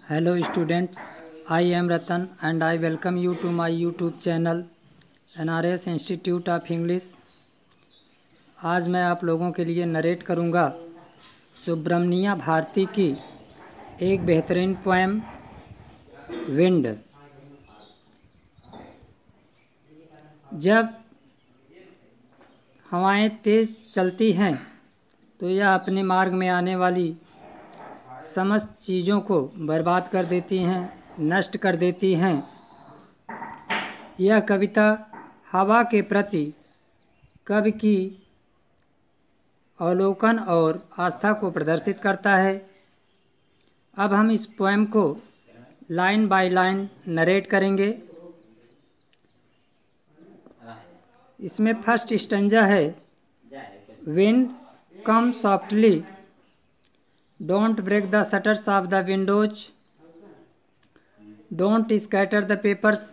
Hello students, I am Ratan and I welcome you to my YouTube channel NRS Institute of English। आज मैं आप लोगों के लिए नरेट करूँगा सुब्रमण्या भारती की एक बेहतरीन पोएम विंड। जब हवाएं तेज चलती हैं तो यह अपने मार्ग में आने वाली समस्त चीज़ों को बर्बाद कर देती हैं, नष्ट कर देती हैं। यह कविता हवा के प्रति कवि की अवलोकन और आस्था को प्रदर्शित करता है। अब हम इस पोएम को लाइन बाय लाइन नरेट करेंगे। इसमें फर्स्ट स्टैंजा है, wind come softly, don't break the shutters of the windows, don't scatter the papers,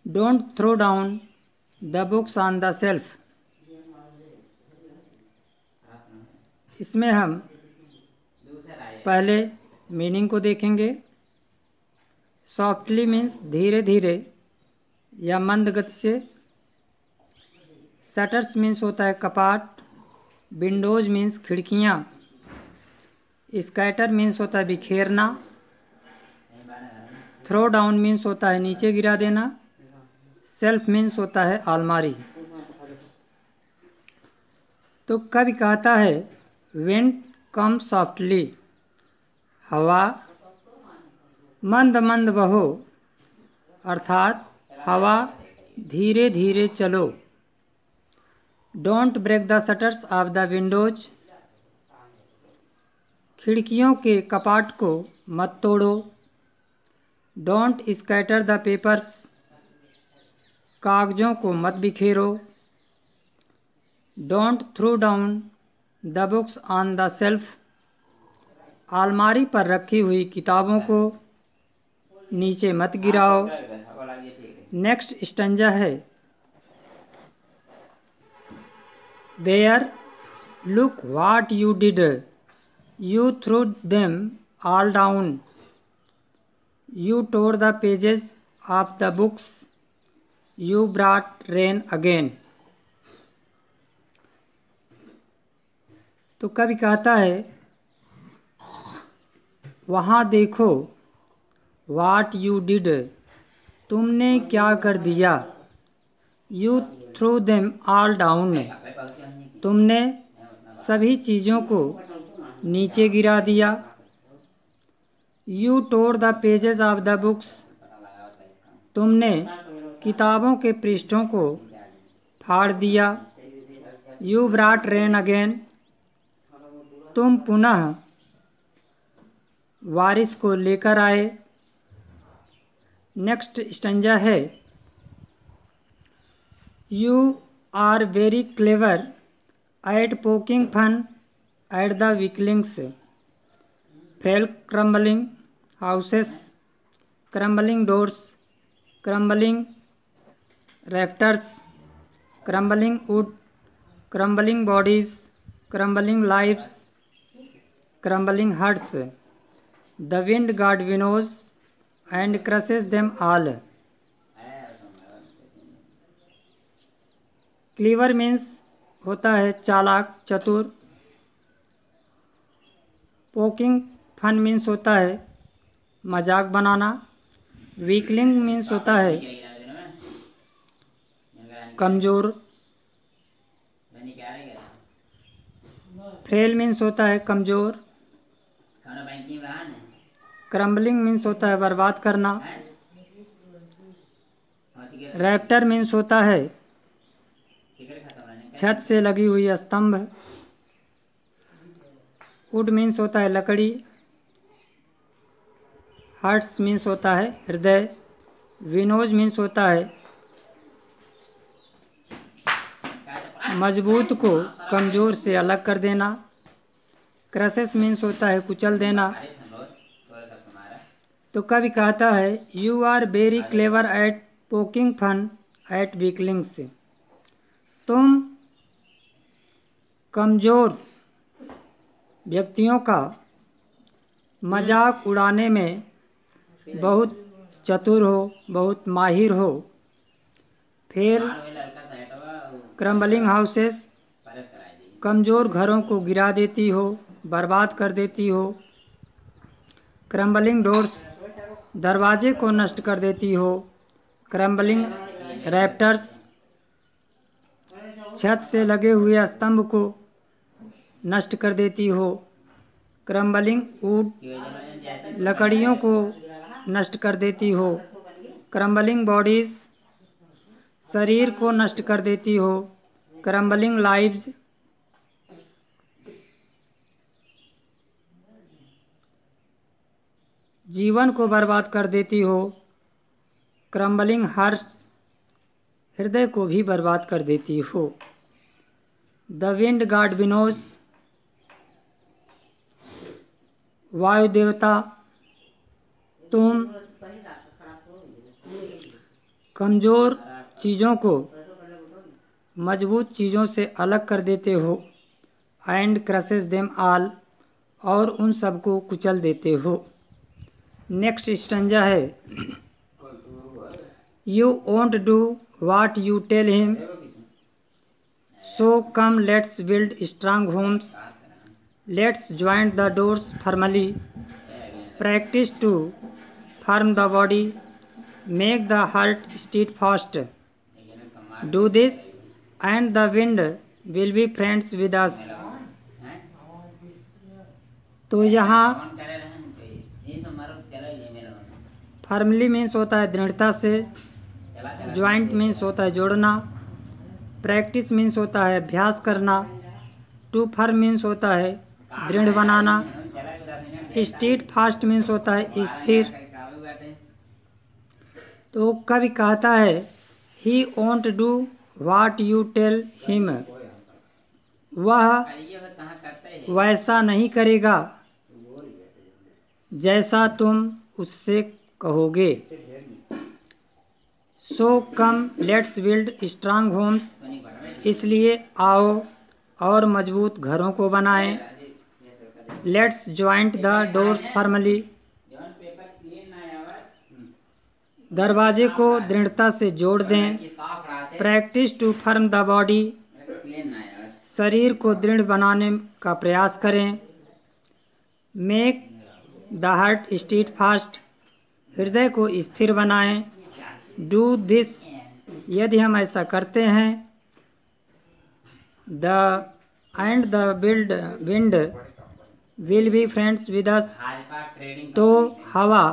don't throw down the books on the shelf. इसमें हम पहले मीनिंग को देखेंगे। सॉफ्टली मीन्स धीरे धीरे या मंद गति से। शटर्स मीन्स होता है कपाट। विंडोज मीन्स खिड़कियाँ। स्कैटर मीन्स होता है बिखेरना। थ्रो डाउन मीन्स होता है नीचे गिरा देना। सेल्फ मीन्स होता है अलमारी। तो कवि कहता है विंड कम सॉफ्टली, हवा मंद मंद बहो, अर्थात हवा धीरे धीरे चलो। Don't break the shutters of the windows, खिड़कियों के कपाट को मत तोड़ो। डोंट स्कैटर द पेपर्स, कागजों को मत बिखेरो। Don't throw down the books on the shelf, अलमारी पर रखी हुई किताबों को नीचे मत गिराओ। नेक्स्ट स्टैंजा है, there look what you did, you threw them all down, you tore the pages of the books, you brought rain again। तो कवि कहता है वहाँ देखो, what you did, तुमने क्या कर दिया। you threw them all down, तुमने सभी चीज़ों को नीचे गिरा दिया। You tore the pages of the books, तुमने किताबों के पृष्ठों को फाड़ दिया। यू ब्रॉट रेन अगेन, तुम पुनः बारिश को लेकर आए। नेक्स्ट स्टैंजा है, you are very clever at poking fun at the weaklings, frail crumbling houses, crumbling doors, crumbling rafters, crumbling wood, crumbling bodies, crumbling lives, crumbling hearts. The wind god winnows and crushes them all। Clever means होता है चालाक, चतुर। Poking fun means होता है मजाक बनाना। Weakling means होता है कमज़ोर। फ्रेल मीन्स होता है कमज़ोर। क्रम्बलिंग मीन्स होता है बर्बाद करना। रैप्टर मीन्स होता है छत से लगी हुई स्तंभ। वुड मीन्स होता है लकड़ी। हार्ट्स मीन्स होता है हृदय। विनोज मीन्स होता है मजबूत को कमज़ोर से अलग कर देना। क्रसेस मीन्स होता है कुचल देना। तो कवि कहता है you are very clever at poking fun at weaklings, तुम कमज़ोर व्यक्तियों का मजाक उड़ाने में बहुत चतुर हो, बहुत माहिर हो। फिर क्रम्बलिंग हाउसेस, कमज़ोर घरों को गिरा देती हो, बर्बाद कर देती हो। क्रम्बलिंग डोर्स, दरवाजे को नष्ट कर देती हो। क्रम्बलिंग रैप्टर्स, छत से लगे हुए स्तंभ को नष्ट कर देती हो। क्रम्बलिंग वुड, लकड़ियों को नष्ट कर देती हो। क्रम्बलिंग बॉडीज, शरीर को नष्ट कर देती हो। क्रम्बलिंग लाइव्स, जीवन को बर्बाद कर देती हो। क्रम्बलिंग हार्ट्स, हृदय को भी बर्बाद कर देती हो। द विंड गॉड विनोस, वायु देवता, तुम कमज़ोर चीज़ों को मजबूत चीज़ों से अलग कर देते हो। एंड क्रसेस देम ऑल, और उन सबको कुचल देते हो। नेक्स्ट स्टैंजा है, you won't do what you tell him, so come let's build strong homes, let's join the doors firmly, practice to firm the body, make the heart steadfast, do this and the wind will be friends with us. तो यहाँ firmly means होता है दृढ़ता से, joint means होता है जोड़ना, practice means होता है अभ्यास करना, टू फर्म मीन्स होता है दृढ़ बनाना, स्टीड फास्ट मीन्स होता है स्थिर। तो कवि कहता है he won't do what you tell him, वह वैसा नहीं करेगा जैसा तुम उससे कहोगे। So come let's build strong homes, इसलिए आओ और मजबूत घरों को बनाएं। Let's joint the doors firmly, दरवाजे को दृढ़ता से जोड़ दें। Practice to firm the body, शरीर को दृढ़ बनाने का प्रयास करें। Make the heart steadfast, हृदय को स्थिर बनाएं। डू दिस, यदि हम ऐसा करते हैं। The end the wind will be friends with us, तो हवा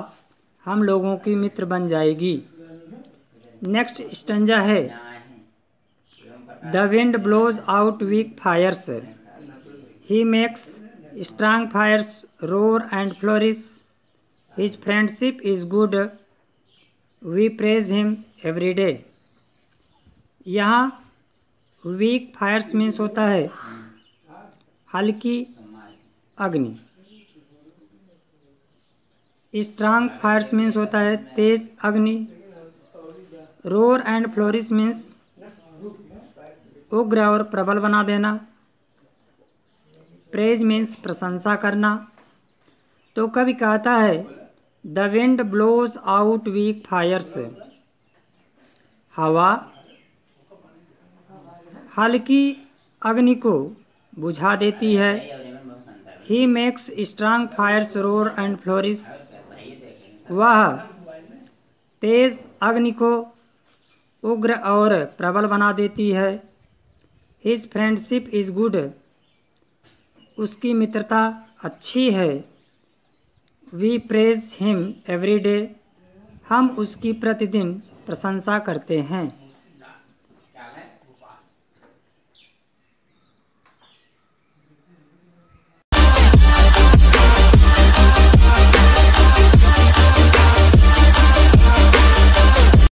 हम लोगों की मित्र बन जाएगी। नेक्स्ट स्टैंजा है, the wind blows out weak fires, he makes strong fires roar and flourish, his friendship is good, we praise him every day. यहाँ वीक फायर्स मीन्स होता है हल्की अग्नि, स्ट्रांग फायर्स मीन्स होता है तेज अग्नि, रोर एंड फ्लोरिश मीन्स उग्र और प्रबल बना देना, प्रेज मीन्स प्रशंसा करना। तो कवि कहता है the wind blows out weak fires, हवा हल्की अग्नि को बुझा देती है। He makes strong fires roar and flourish, वह तेज अग्नि को उग्र और प्रबल बना देती है। हिज फ्रेंडशिप इज गुड, उसकी मित्रता अच्छी है। We praise him every day, हम उसकी प्रतिदिन प्रशंसा करते हैं।